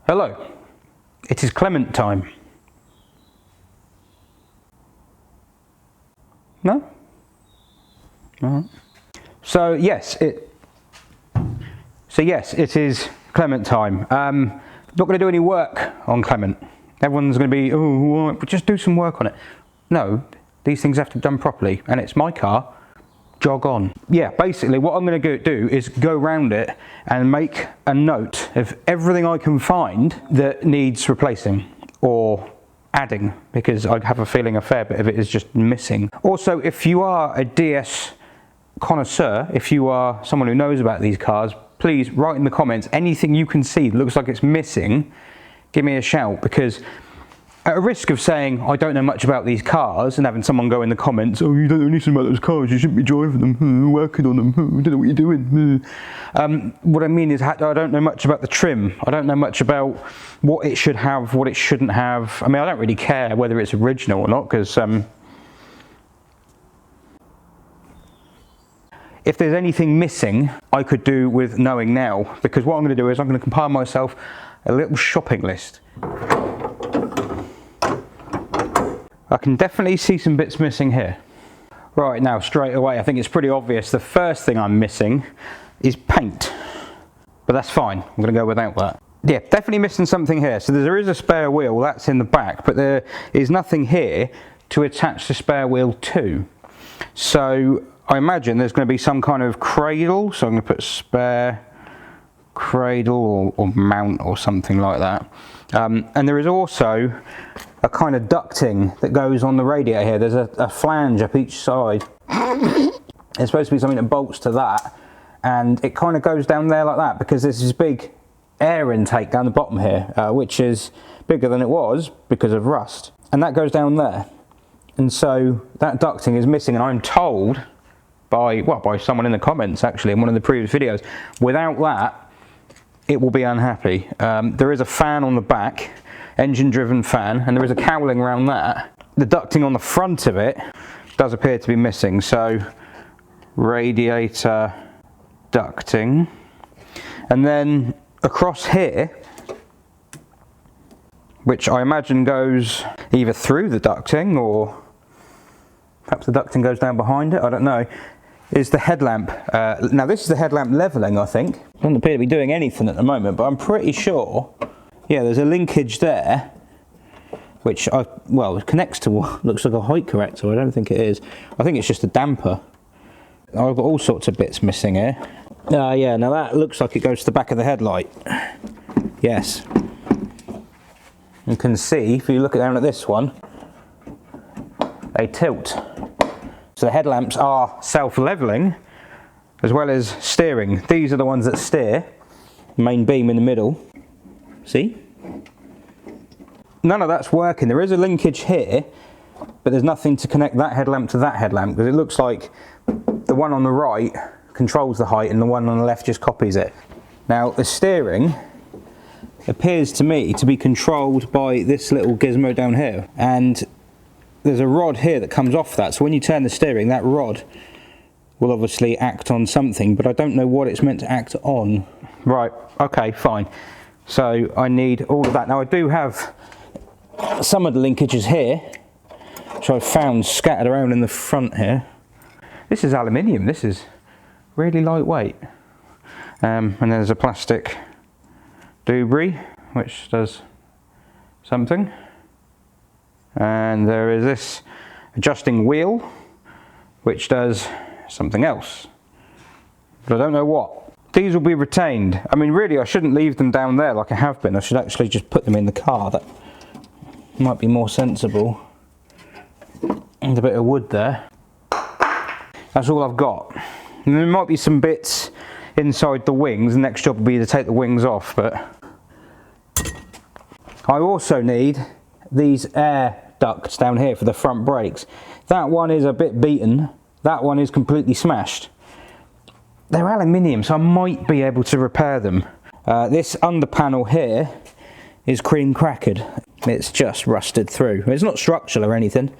Hello, it is Clement time. No? Alright. So yes, it is Clement time. Not going to do any work on Clement. Everyone's going to be, oh, but just do some work on it. No, these things have to be done properly, and it's my car. Jog on. Yeah, basically what I'm going to do is go round it and make a note of everything I can find that needs replacing or adding, because I have a feeling a fair bit of it is just missing. Also, if you are a DS connoisseur, if you are someone who knows about these cars, please write in the comments anything you can see that looks like it's missing. Give me a shout, because at a risk of saying I don't know much about these cars and having someone go in the comments, oh, you don't know anything about those cars, you shouldn't be driving them, working on them, you don't know what you're doing. What I mean is I don't know much about the trim. I don't know much about what it should have, what it shouldn't have. I mean, I don't really care whether it's original or not, because if there's anything missing, I could do with knowing now, because what I'm going to do is I'm going to compile myself a little shopping list. I can definitely see some bits missing here. Right, now straight away I think it's pretty obvious the first thing I'm missing is paint. But that's fine, I'm going to go without that. Yeah, definitely missing something here. So there is a spare wheel, that's in the back, but there is nothing here to attach the spare wheel to. So I imagine there's going to be some kind of cradle, so I'm going to put spare cradle or mount or something like that. And there is also a kind of ducting that goes on the radiator here. There's a flange up each side. There's supposed to be something that bolts to that, and it kind of goes down there like that, because there's this big air intake down the bottom here, which is bigger than it was because of rust, and that goes down there. And so that ducting is missing, and I'm told by someone in the comments, actually, in one of the previous videos, without that it will be unhappy. There is a fan on the back, engine driven fan, and there is a cowling around that. The ducting on the front of it does appear to be missing, so radiator ducting. And then across here, which I imagine goes either through the ducting or perhaps the ducting goes down behind it, I don't know, is the headlamp. Now this is the headlamp levelling, I think. Doesn't appear to be doing anything at the moment, but I'm pretty sure, yeah, there's a linkage there, which it connects to what looks like a height corrector. I don't think it is. I think it's just a damper. I've got all sorts of bits missing here. Yeah, now that looks like it goes to the back of the headlight. Yes. You can see, if you look down at this one, a tilt. So the headlamps are self-leveling as well as steering. These are the ones that steer. Main beam in the middle. See? None of that's working. There is a linkage here, but there's nothing to connect that headlamp to that headlamp, because it looks like the one on the right controls the height and the one on the left just copies it. Now the steering appears to me to be controlled by this little gizmo down here, and there's a rod here that comes off that, so when you turn the steering, that rod will obviously act on something, but I don't know what it's meant to act on. Right, okay, fine. So I need all of that. Now I do have some of the linkages here, which I've found scattered around in the front here. This is aluminium, this is really lightweight. And there's a plastic debris, which does something. And there is this adjusting wheel, which does something else, but I don't know what. These will be retained. I mean, really I shouldn't leave them down there like I have been. I should actually just put them in the car. That might be more sensible. And a bit of wood there. That's all I've got. And there might be some bits inside the wings. The next job will be to take the wings off, but I also need these air ducts down here for the front brakes. That one is a bit beaten, that one is completely smashed. They're aluminium, so I might be able to repair them. This under panel here is cream crackered. It's just rusted through. It's not structural or anything.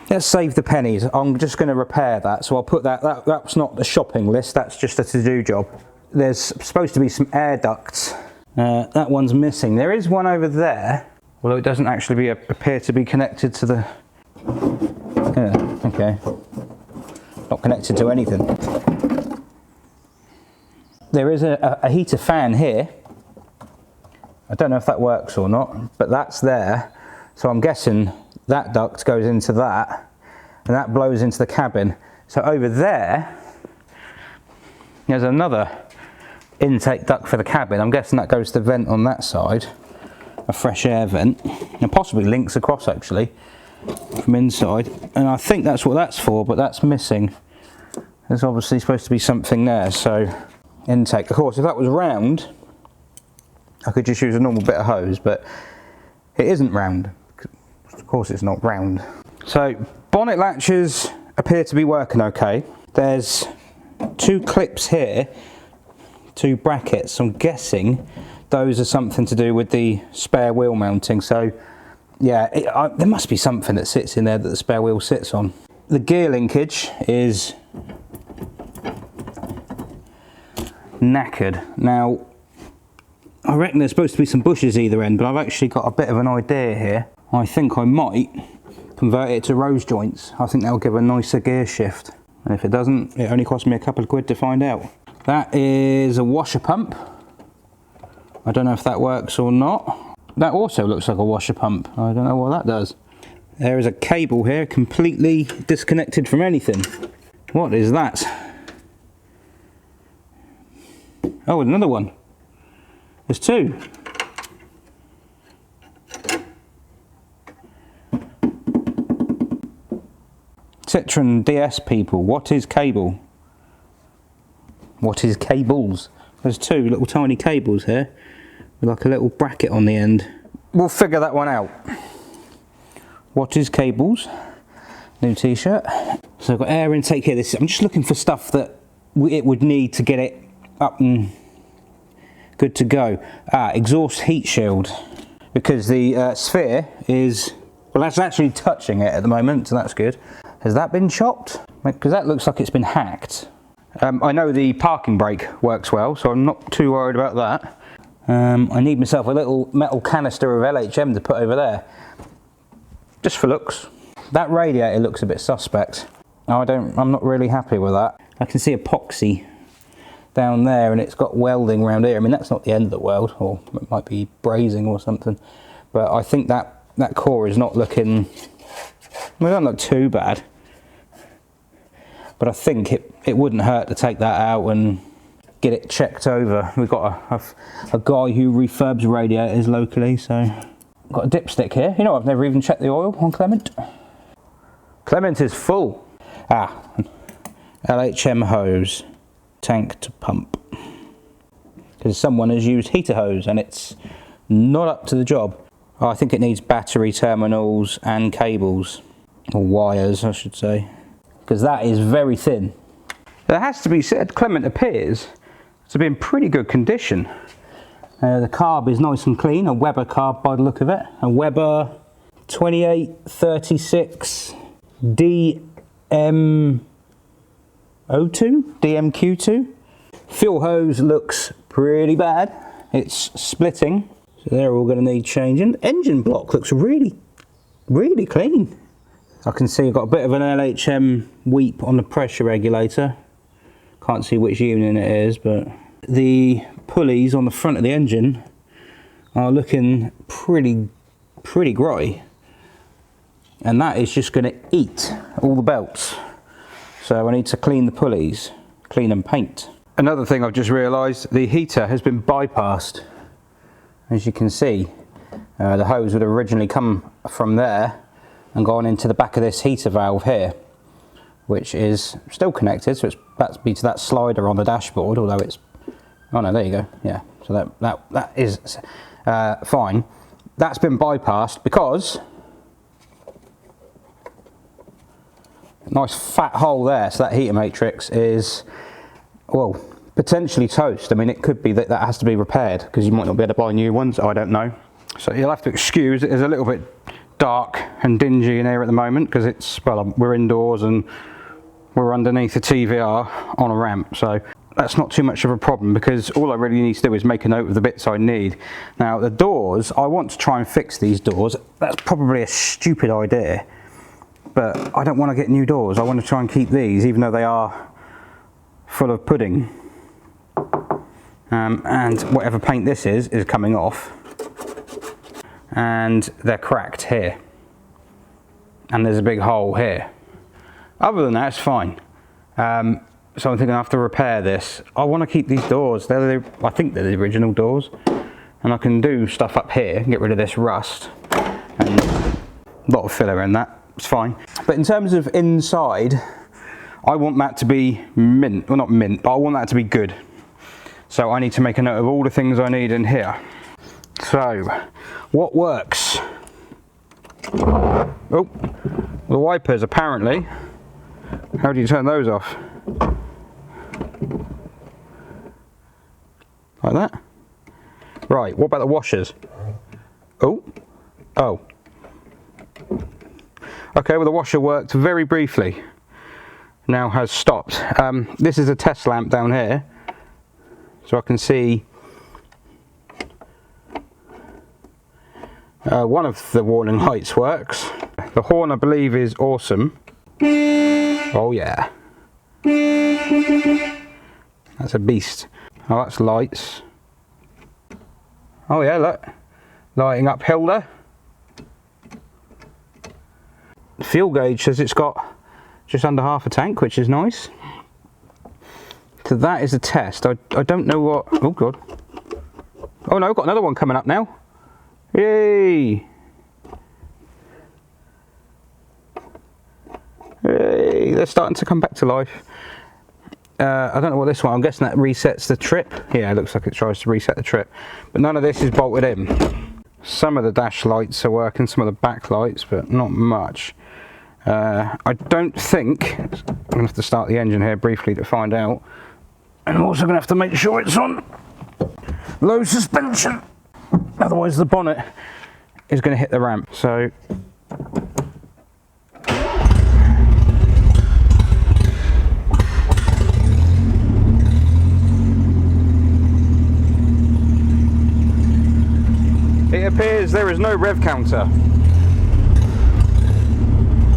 Let's save the pennies. I'm just going to repair that, so I'll put that's not a shopping list, that's just a to-do job. There's supposed to be some air ducts That one's missing. There is one over there, although it doesn't actually appear to be connected to the... Yeah, okay. Not connected to anything. There is a heater fan here. I don't know if that works or not, but that's there. So I'm guessing that duct goes into that, and that blows into the cabin. So over there, there's another intake duct for the cabin. I'm guessing that goes to the vent on that side, a fresh air vent, and possibly links across actually from inside. And I think that's what that's for, but that's missing. There's obviously supposed to be something there, so intake. Of course, if that was round, I could just use a normal bit of hose, but it isn't round. Of course it's not round. So bonnet latches appear to be working okay. There's 2 clips here, 2 brackets. I'm guessing those are something to do with the spare wheel mounting. So yeah, there must be something that sits in there that the spare wheel sits on. The gear linkage is knackered. Now, I reckon there's supposed to be some bushes either end, but I've actually got a bit of an idea here. I think I might convert it to rose joints. I think that'll give a nicer gear shift. And if it doesn't, it only cost me a couple of quid to find out. That is a washer pump. I don't know if that works or not. That also looks like a washer pump. I don't know what that does. There is a cable here, completely disconnected from anything. What is that? Oh, another one. There's 2. Citroen DS people, what is cable? What is cables? There's 2 little tiny cables here with like a little bracket on the end. We'll figure that one out. What is cables? New t-shirt. So I've got air intake here. I'm just looking for stuff that it would need to get it up and good to go. Exhaust heat shield, because the sphere is, well, that's actually touching it at the moment, so that's good. Has that been chopped? Because that looks like it's been hacked. I know the parking brake works well, so I'm not too worried about that. I need myself a little metal canister of LHM to put over there, just for looks. That radiator looks a bit suspect. I'm not really happy with that. I can see epoxy down there, and it's got welding around here. I mean, that's not the end of the world, or it might be brazing or something, but I think that core is not looking, well, it doesn't look too bad, but I think it wouldn't hurt to take that out and get it checked over. We've got a guy who refurbs radiators locally, so I've got a dipstick here. You know, I've never even checked the oil on Clement. Clement is full. LHM hose, tank to pump, because someone has used heater hose and it's not up to the job. I think it needs battery terminals and cables, or wires I should say, because that is very thin. It has to be said, Clement appears to be in pretty good condition. The carb is nice and clean, a Weber carb by the look of it, a Weber 2836 DMQ2. Fuel hose looks pretty bad. It's splitting, so they're all going to need changing. Engine block looks really clean. I can see I've got a bit of an LHM weep on the pressure regulator. Can't see which unit it is, but the pulleys on the front of the engine are looking pretty grey, and that is just going to eat all the belts. So I need to clean the pulleys, clean and paint. Another thing I've just realised, the heater has been bypassed. As you can see, the hose would have originally come from there and gone into the back of this heater valve here, which is still connected, so it's that's be to that slider on the dashboard, although it's, oh no, there you go, yeah, so that is fine. That's been bypassed because nice fat hole there, so that heater matrix is, well, potentially toast. I mean, it could be that has to be repaired, because you might not be able to buy new ones, I don't know. So you'll have to excuse, it is a little bit dark and dingy in here at the moment, because it's, well, we're indoors and we're underneath the TVR on a ramp, so that's not too much of a problem, because all I really need to do is make a note of the bits I need. Now the doors, I want to try and fix these doors. That's probably a stupid idea, but I don't want to get new doors. I want to try and keep these, even though they are full of pudding. And whatever paint this is coming off, and they're cracked here, and there's a big hole here. Other than that, it's fine. So I'm thinking I have to repair this. I want to keep these doors. I think they're the original doors, and I can do stuff up here, get rid of this rust, and a lot of filler in that. It's fine. But in terms of inside, I want that to be mint. Well, not mint, but I want that to be good. So I need to make a note of all the things I need in here. So, what works? Oh, the wipers apparently. How do you turn those off? Like that? Right, what about the washers? Oh. Okay, well the washer worked very briefly. Now has stopped. This is a test lamp down here, so I can see one of the warning lights works. The horn, I believe, is awesome. Oh yeah. That's a beast. Oh, that's lights. Oh yeah, look. Lighting up hill there. The fuel gauge says it's got just under half a tank, which is nice. So that is a test. I don't know what... Oh god. Oh no, I've got another one coming up now. Yay! Hey, they're starting to come back to life. I don't know what this one, I'm guessing that resets the trip. Yeah, it looks like it tries to reset the trip. But none of this is bolted in. Some of the dash lights are working, some of the back lights, but not much. I don't think... I'm going to have to start the engine here briefly to find out. And I'm also going to have to make sure it's on low suspension. Otherwise the bonnet is going to hit the ramp. So... it appears there is no rev counter.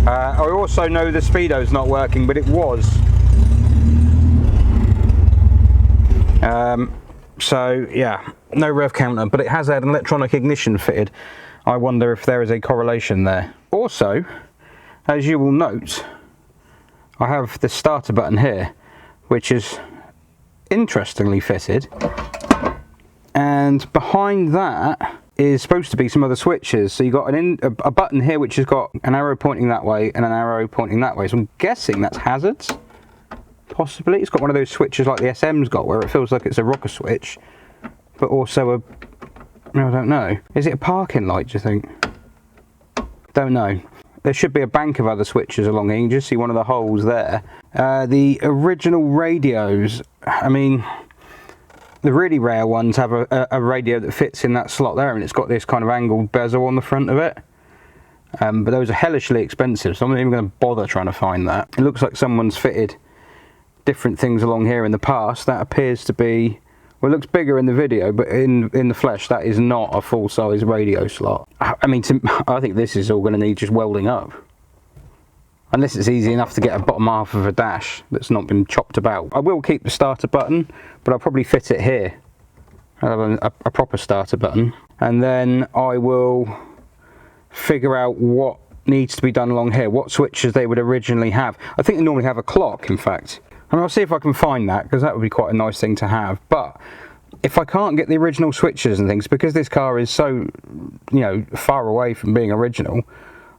I also know the speedo's not working, but it was. So yeah, no rev counter, but it has had an electronic ignition fitted. I wonder if there is a correlation there. Also, as you will note, I have the starter button here, which is interestingly fitted, and behind that is supposed to be some other switches. So you've got a button here which has got an arrow pointing that way and an arrow pointing that way. So I'm guessing that's hazards, possibly. It's got one of those switches like the SM's got, where it feels like it's a rocker switch, but also I don't know. Is it a parking light, do you think? Don't know. There should be a bank of other switches along here. You can just see one of the holes there. The original radios, I mean, the really rare ones have a radio that fits in that slot there, and it's got this kind of angled bezel on the front of it. But those are hellishly expensive, so I'm not even going to bother trying to find that. It looks like someone's fitted different things along here in the past. That appears to be, well, it looks bigger in the video, but in the flesh, that is not a full-size radio slot. I mean, I think this is all going to need just welding up. Unless it's easy enough to get a bottom half of a dash that's not been chopped about. I will keep the starter button, but I'll probably fit it here. I'll have a proper starter button. And then I will figure out what needs to be done along here, what switches they would originally have. I think they normally have a clock, in fact. And I'll see if I can find that, because that would be quite a nice thing to have. But if I can't get the original switches and things, because this car is so, you know, far away from being original,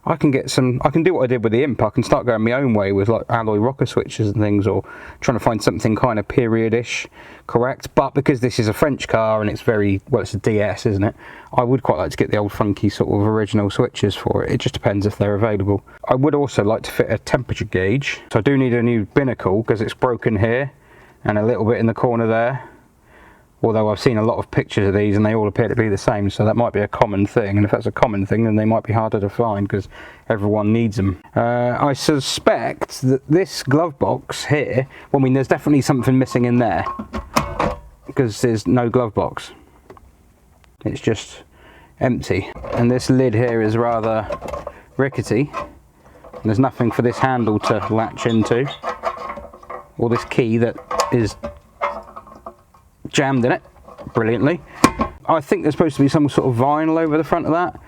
I can do what I did with the Imp. I can start going my own way with like alloy rocker switches and things, or trying to find something kind of period-ish correct. But because this is a French car and it's very, well, it's a DS, isn't it? I would quite like to get the old funky sort of original switches for it. It just depends if they're available. I would also like to fit a temperature gauge. So I do need a new binnacle because it's broken here and a little bit in the corner there. Although I've seen a lot of pictures of these and they all appear to be the same, so that might be a common thing, and if that's a common thing then they might be harder to find because everyone needs them. I suspect that this glove box here, well, I mean there's definitely something missing in there because there's no glove box. It's just empty, and this lid here is rather rickety. There's nothing for this handle to latch into, or this key that is jammed in it brilliantly. I think there's supposed to be some sort of vinyl over the front of that,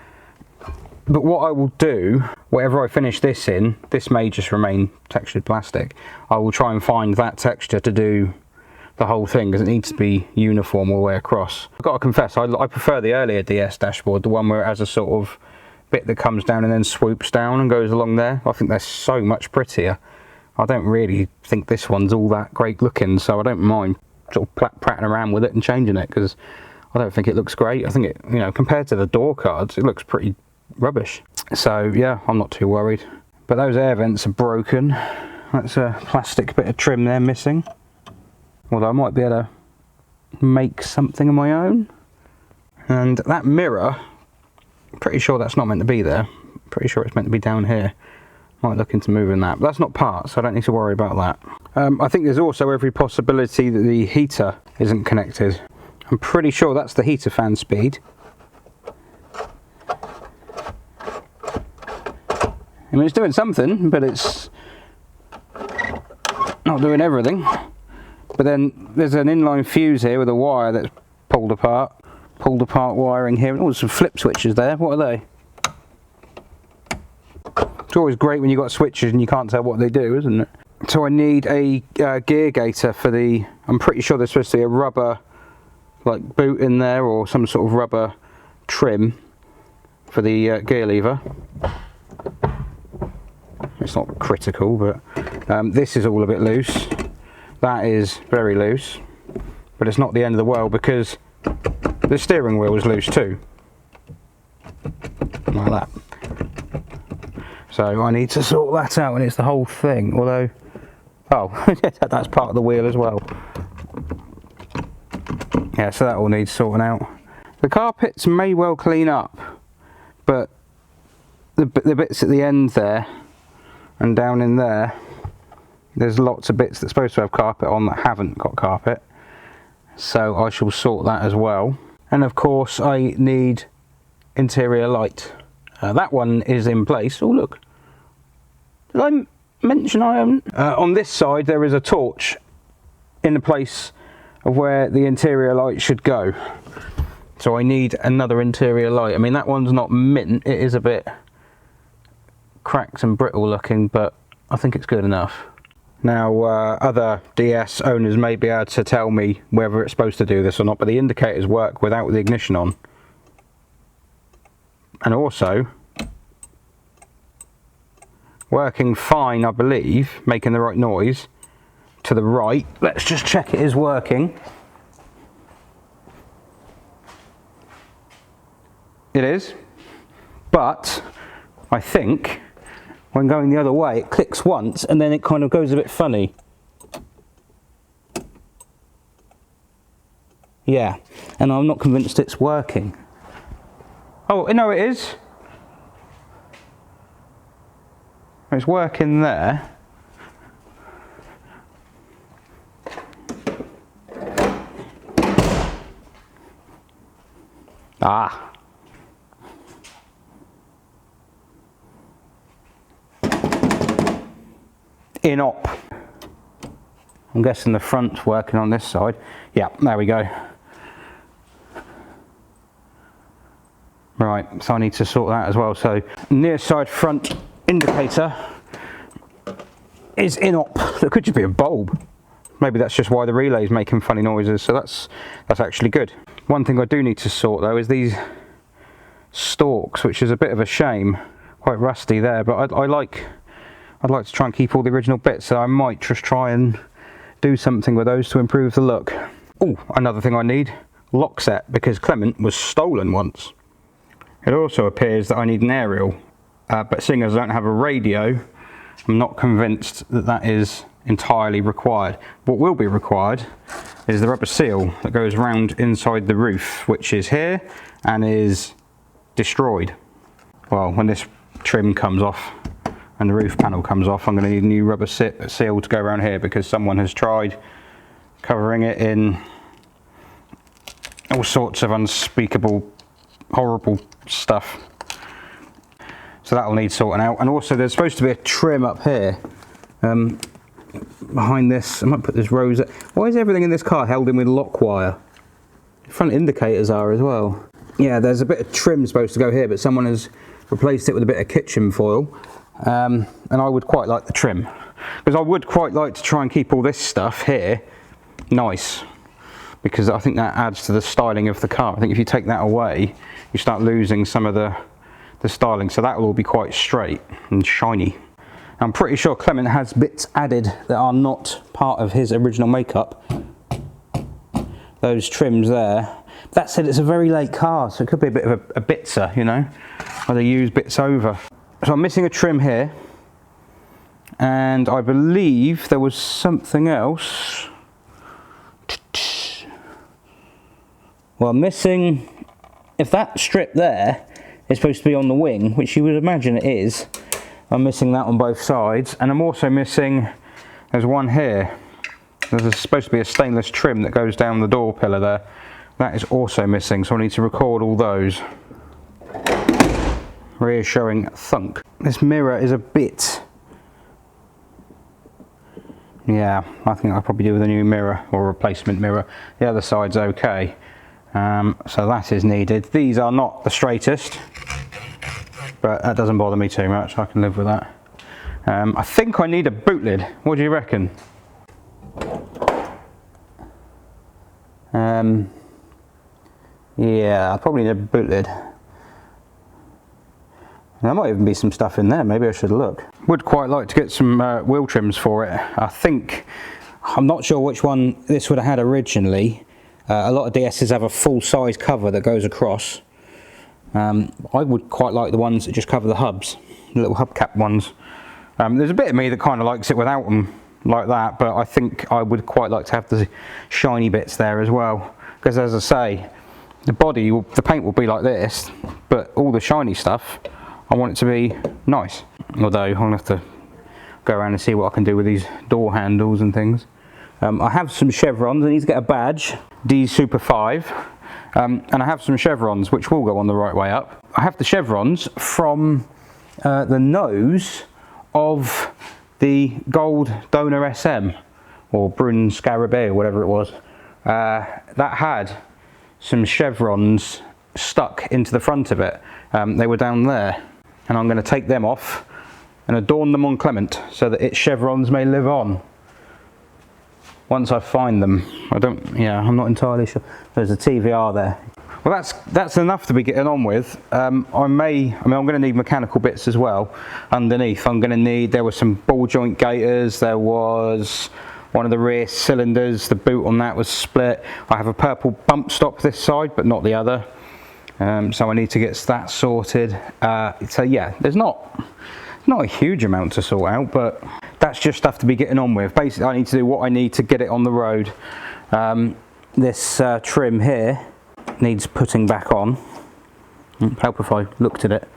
but what I will do, whatever I finish this in, this may just remain textured plastic. I will try and find that texture to do the whole thing, because it needs to be uniform all the way across. I've got to confess, I prefer the earlier DS dashboard, the one where it has a sort of bit that comes down and then swoops down and goes along there. I think they're so much prettier. I don't really think this one's all that great looking, so I don't mind sort of prattling around with it and changing it, because I don't think it looks great. I think it, you know, compared to the door cards, it looks pretty rubbish. So yeah, I'm not too worried. But those air vents are broken. That's a plastic bit of trim there missing. Although I might be able to make something of my own. And that mirror, I'm pretty sure that's not meant to be there. I'm pretty sure it's meant to be down here. Might look into moving that, but that's not part, so I don't need to worry about that. I think there's also every possibility that the heater isn't connected. I'm pretty sure that's the heater fan speed. I mean, it's doing something, but it's not doing everything. But then there's an inline fuse here with a wire that's pulled apart wiring here, and some flip switches there. What are they? It's always great when you've got switches and you can't tell what they do, isn't it? So I need a gear gaiter for the, I'm pretty sure there's supposed to be a rubber like boot in there, or some sort of rubber trim for the gear lever. It's not critical, but this is all a bit loose. That is very loose, but it's not the end of the world, because the steering wheel is loose too, like that. So I need to sort that out, and it's the whole thing, although, oh, that's part of the wheel as well. Yeah, so that all needs sorting out. The carpets may well clean up, but the bits at the end there and down in there, there's lots of bits that's supposed to have carpet on that haven't got carpet. So I shall sort that as well. And of course I need interior light. That one is in place. Oh look, did I mention I own? On this side there is a torch in the place of where the interior light should go. So I need another interior light. I mean, that one's not mint, it is a bit cracked and brittle looking, but I think it's good enough. Now other DS owners may be able to tell me whether it's supposed to do this or not, but the indicators work without the ignition on. And also working fine, I believe, making the right noise to the right. Let's just check it is working. It is, but I think when going the other way it clicks once and then it kind of goes a bit funny. Yeah, and I'm not convinced it's working. Oh no, it is. It's working there. Ah. In op. I'm guessing the front's working on this side. Yeah, there we go. Right, so I need to sort that as well. So near side front indicator is in op. It could just be a bulb. Maybe that's just why the relay's making funny noises, so that's actually good. One thing I do need to sort though is these stalks, which is a bit of a shame. Quite rusty there, but I'd like to try and keep all the original bits, so I might just try and do something with those to improve the look. Oh, another thing I need, lock set, because Clement was stolen once. It also appears that I need an aerial, but seeing as I don't have a radio, I'm not convinced that that is entirely required. What will be required is the rubber seal that goes round inside the roof, which is here and is destroyed. Well, when this trim comes off and the roof panel comes off, I'm going to need a new rubber seal to go around here, because someone has tried covering it in all sorts of unspeakable, horrible stuff. So that will need sorting out. And also there's supposed to be a trim up here behind this. I might put this rose. Why is everything in this car held in with lock wire? Front indicators are as well. Yeah, there's a bit of trim supposed to go here, but someone has replaced it with a bit of kitchen foil. And I would quite like the trim, because I would quite like to try and keep all this stuff here nice, because I think that adds to the styling of the car. I think if you take that away, you start losing some of the styling, so that will all be quite straight and shiny. I'm pretty sure Clement has bits added that are not part of his original makeup. Those trims there. That said, it's a very late car, so it could be a bit of a bitzer, you know, where they use bits over. So I'm missing a trim here, and I believe there was something else. Well, I'm missing, if that strip there is supposed to be on the wing, which you would imagine it is, I'm missing that on both sides, and I'm also missing, there's one here. There's supposed to be a stainless trim that goes down the door pillar there. That is also missing, so I need to record all those. Rear showing thunk. This mirror is a bit... Yeah, I think I'll probably do with a new mirror, or a replacement mirror. The other side's okay. So that is needed. These are not the straightest, but that doesn't bother me too much. I can live with that. I think I need a boot lid. What do you reckon? Yeah, I'll probably need a boot lid. There might even be some stuff in there. Maybe I should look. Would quite like to get some wheel trims for it. I'm not sure which one this would have had originally. A lot of DSs have a full size cover that goes across. I would quite like the ones that just cover the hubs, the little hubcap ones. There's a bit of me that kind of likes it without them like that, but I think I would quite like to have the shiny bits there as well, because as I say, the body, the paint will be like this, but all the shiny stuff, I want it to be nice. Although I'm going to have to go around and see what I can do with these door handles and things. I have some chevrons. I need to get a badge, D Super 5, and I have some chevrons which will go on the right way up. I have the chevrons from the nose of the gold Donor SM, or Brun Scarabée, or whatever it was. That had some chevrons stuck into the front of it. They were down there, and I'm going to take them off and adorn them on Clement so that its chevrons may live on. Once I find them. I'm not entirely sure. There's a TVR there. Well, that's enough to be getting on with. I'm going to need mechanical bits as well underneath. There were some ball joint gaiters, there was one of the rear cylinders, the boot on that was split. I have a purple bump stop this side, but not the other. So I need to get that sorted. So yeah, there's not a huge amount to sort out, but that's just stuff to be getting on with. Basically, I need to do what I need to get it on the road. This trim here needs putting back on. Help if I looked at it.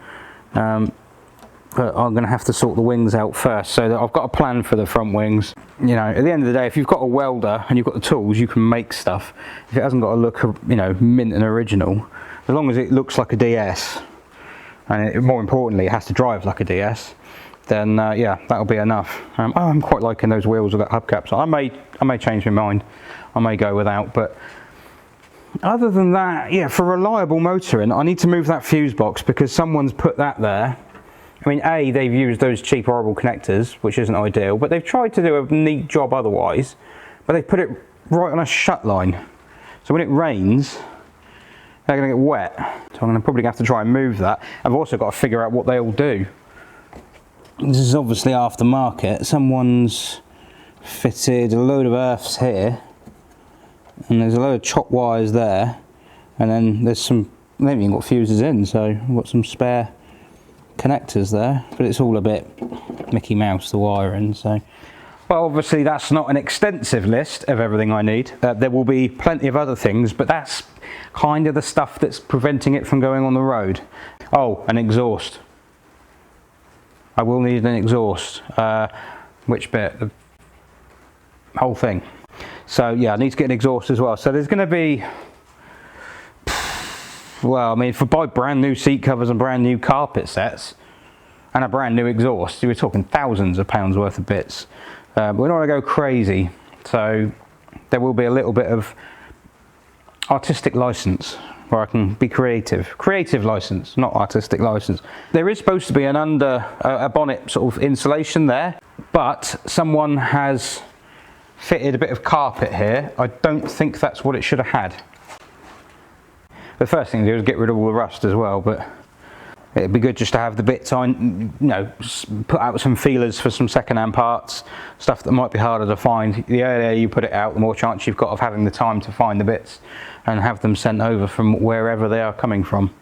But I'm going to have to sort the wings out first, so that I've got a plan for the front wings. You know, at the end of the day, if you've got a welder and you've got the tools, you can make stuff. If it hasn't got to look, you know, mint and original, as long as it looks like a DS, and more importantly, it has to drive like a DS, then yeah, that'll be enough. I'm quite liking those wheels with that hubcap, so I may change my mind. I may go without, but other than that, yeah, for reliable motoring, I need to move that fuse box because someone's put that there. I mean, A, they've used those cheap horrible connectors, which isn't ideal, but they've tried to do a neat job otherwise, but they've put it right on a shut line. So when it rains, they're going to get wet. So I'm going to probably have to try and move that. I've also got to figure out what they all do. This is obviously aftermarket. Someone's fitted a load of earths here, and there's a load of chop wires there, and then there's some, they haven't even got fuses in, so I've got some spare connectors there, but it's all a bit Mickey Mouse, the wiring. So Well, obviously that's not an extensive list of everything I need. There will be plenty of other things, but that's kind of the stuff that's preventing it from going on the road. Oh, an exhaust. I will need an exhaust. Which bit? The whole thing. So yeah, I need to get an exhaust as well. So there's going to be, well, I mean, if I buy brand new seat covers and brand new carpet sets and a brand new exhaust, you're talking thousands of pounds worth of bits. We're not going to go crazy, so there will be a little bit of artistic license where I can be creative. Creative license, not artistic license. There is supposed to be an a bonnet sort of insulation there, but someone has fitted a bit of carpet here. I don't think that's what it should have had. The first thing to do is get rid of all the rust as well, but it'd be good just to have the bits on, you know, put out some feelers for some second-hand parts, stuff that might be harder to find. The earlier you put it out, the more chance you've got of having the time to find the bits and have them sent over from wherever they are coming from.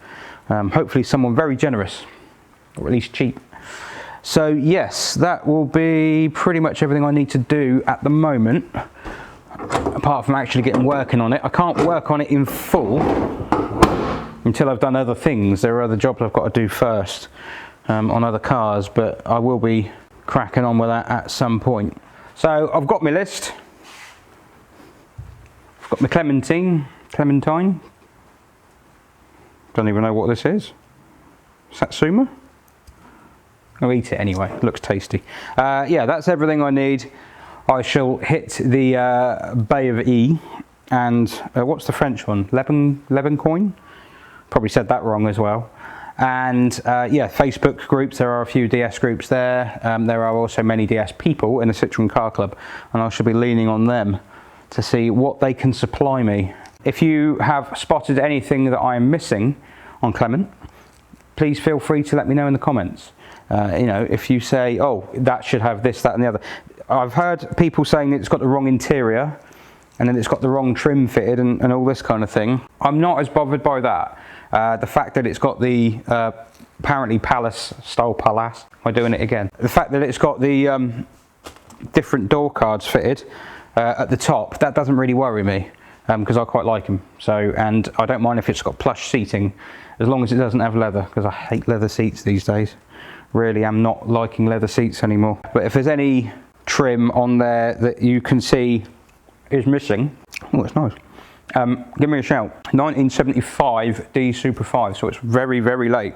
Hopefully someone very generous, or at least cheap. So yes, that will be pretty much everything I need to do at the moment, apart from actually getting working on it. I can't work on it in full until I've done other things. There are other jobs I've got to do first on other cars, but I will be cracking on with that at some point. So I've got my list. I've got my clementine. Don't even know what this is. Satsuma? I'll eat it anyway, it looks tasty. Yeah, that's everything I need. I shall hit the Bay of E and what's the French one? Lebencoin? Probably said that wrong as well. And yeah, Facebook groups, there are a few DS groups there. There are also many DS people in the Citroen Car Club, and I shall be leaning on them to see what they can supply me. If you have spotted anything that I am missing on Clement, please feel free to let me know in the comments. You know, if you say, oh, that should have this, that and the other. I've heard people saying that it's got the wrong interior and then it's got the wrong trim fitted and all this kind of thing. I'm not as bothered by that. The fact that it's got the apparently palace style palace. Am I doing it again? The fact that it's got the different door cards fitted at the top, that doesn't really worry me because I quite like them. So, and I don't mind if it's got plush seating as long as it doesn't have leather, because I hate leather seats these days. Really am not liking leather seats anymore. But if there's any trim on there that you can see is missing, oh, it's nice. Give me a shout. 1975 D Super 5, so it's very, very late.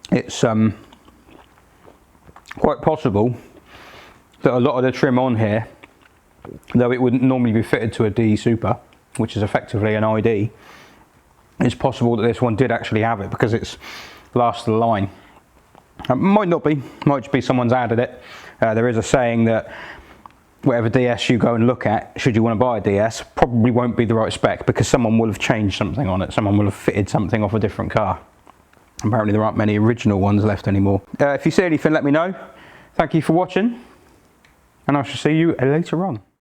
It's quite possible that a lot of the trim on here, though it wouldn't normally be fitted to a D Super, which is effectively an ID, it's possible that this one did actually have it because it's last of the line. Might not be, might just be someone's added it. There is a saying that whatever DS you go and look at, should you want to buy a DS, probably won't be the right spec because someone will have changed something on it. Someone will have fitted something off a different car. Apparently there aren't many original ones left anymore. If you see anything, let me know. Thank you for watching, and I shall see you later on.